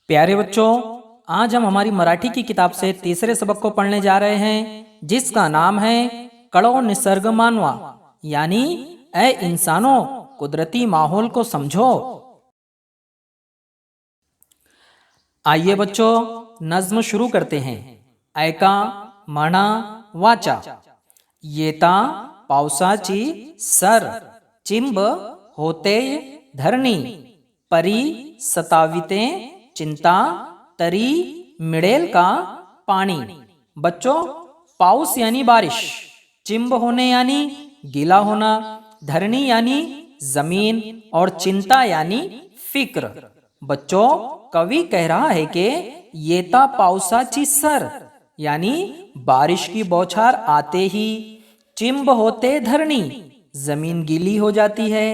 प्यारे बच्चों, आज हम हमारी मराठी की किताब से तीसरे सबक को पढ़ने जा रहे हैं, जिसका नाम है कड़ो निसर्ग मानवा, यानी ऐ इंसानों, कुदरती माहौल को समझो। आइए बच्चों, नज्म शुरू करते हैं। ऐका म्हणा वाचा, येता पावसाची सर, चिंब होते धरणी, परी सताविते चिंता, तरी मिळेल का पानी। बच्चों, पाउस यानी बारिश, चिंब होने यानी गीला होना, धरणी यानी जमीन और चिंता यानी फिक्र। बच्चों, कवि कह रहा है कि येता पावसाची सर यानी बारिश की बौछार आते ही चिंब होते धरणी, जमीन गीली हो जाती है,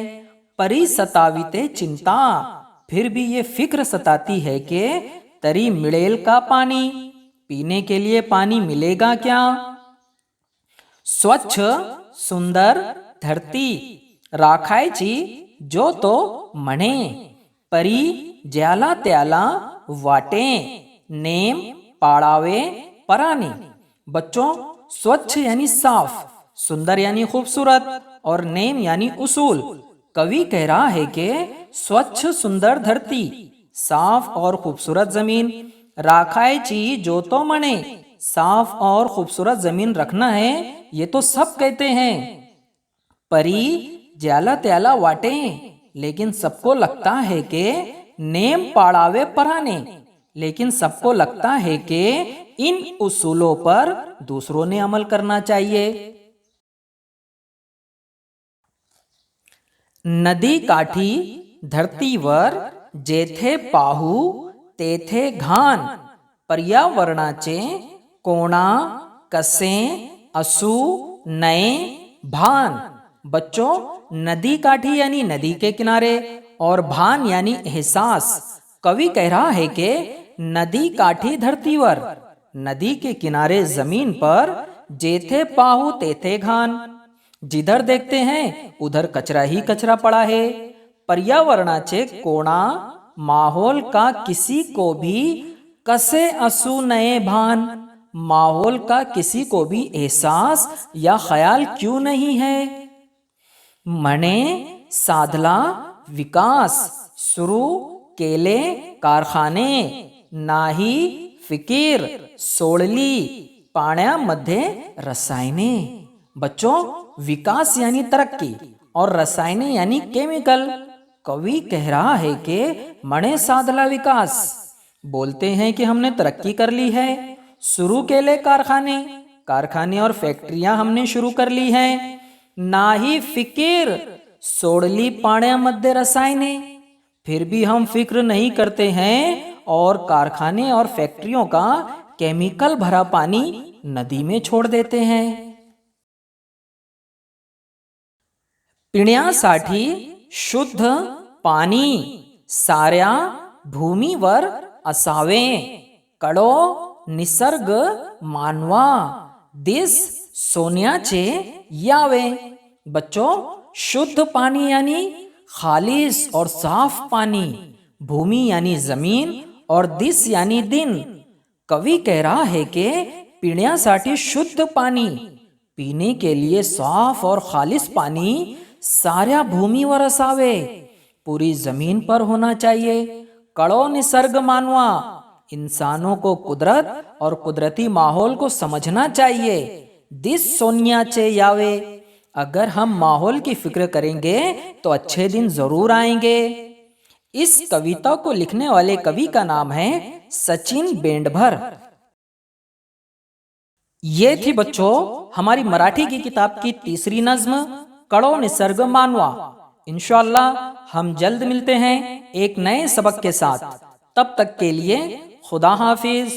परी सताविते चिंता, फिर भी ये फिक्र सताती है कि तरी मिळेल का पानी, पीने के लिए पानी मिलेगा क्या। स्वच्छ सुंदर धरती राखायची जो तो म्हणे, परी ज्याला त्याला वाटे, नेम पाळावे पराने। बच्चों, स्वच्छ यानी साफ, सुंदर यानी खूबसूरत और नेम यानी उसूल। कवि कह रहा है कि स्वच्छ सुंदर धरती, साफ और खूबसूरत जमीन, राखायची जो तो मने, साफ और खूबसूरत जमीन रखना है, ये तो सब कहते हैं। परी ज्याला त्याला वाटे, लेकिन सबको लगता है कि नेम पाड़ावे पराने, लेकिन सबको लगता है कि इन उसूलों पर दूसरों ने अमल करना चाहिए। नदी काठी धरतीवर जेथे पाहू तेथे घाण, पर्यावरणाचे कोणा कसे असू नये भान। बच्चों, नदी काठी यानी नदी के किनारे और भान यानी एहसास। कवि कह रहा है कि नदी काठी धरतीवर, नदी के किनारे जमीन पर, जेथे पाहू तेथे घान, जिधर देखते हैं उधर कचरा ही कचरा पड़ा है। पर्यावरणाचे कोणा, माहौल का किसी को भी कसे असू नए भान, माहौल का किसी को भी एहसास या ख्याल क्यों नहीं है। म्हणे साधला विकास, शुरू केले कारखाने, नाही फिकीर सोडली पाण्यामध्ये रसायने। बच्चों, विकास यानी तरक्की और रसायने यानी केमिकल। कवि कह रहा है कि मणे साधला विकास, बोलते हैं कि हमने तरक्की कर ली है। शुरू केले कारखाने, कारखाने और फैक्ट्रियां हमने शुरू कर ली हैं। नाही फिकीर सोडली पाण्यामध्ये रसायने, फिर भी हम फिक्र नहीं करते हैं और कारखाने और फैक्ट्रियों का केमिकल भरा पानी नदी में छोड़ देते हैं। पिण्यासाठी शुद्ध पाणी साऱ्या भूमीवर असावे, कडो निसर्ग मानवा, दिस सोन्याचे यावे। बच्चों, शुद्ध पानी यानी खालिस और साफ पानी, भूमि यानी जमीन और दिस यानी दिन। कवि कह रहा है कि पिण्यासाठी शुद्ध पानी, पीने के लिए साफ और खालिस पानी साऱ्या भूमीवर असावे, पूरी जमीन पर होना चाहिए। कड़ो निसर्ग मानवा, इंसानों को कुदरत और कुदरती माहौल को समझना चाहिए। दिस सोन्याचे यावे, अगर हम माहौल की फिक्र करेंगे तो अच्छे दिन जरूर आएंगे। इस कविता को लिखने वाले कवि का नाम है सचिन बेंडभर। ये थी बच्चों हमारी मराठी की किताब की तीसरी नज्म कड़ो निसर्ग मानवा। इंशाअल्लाह हम जल्द मिलते हैं एक नए सबक के साथ। तब तक के लिए खुदा हाफिज।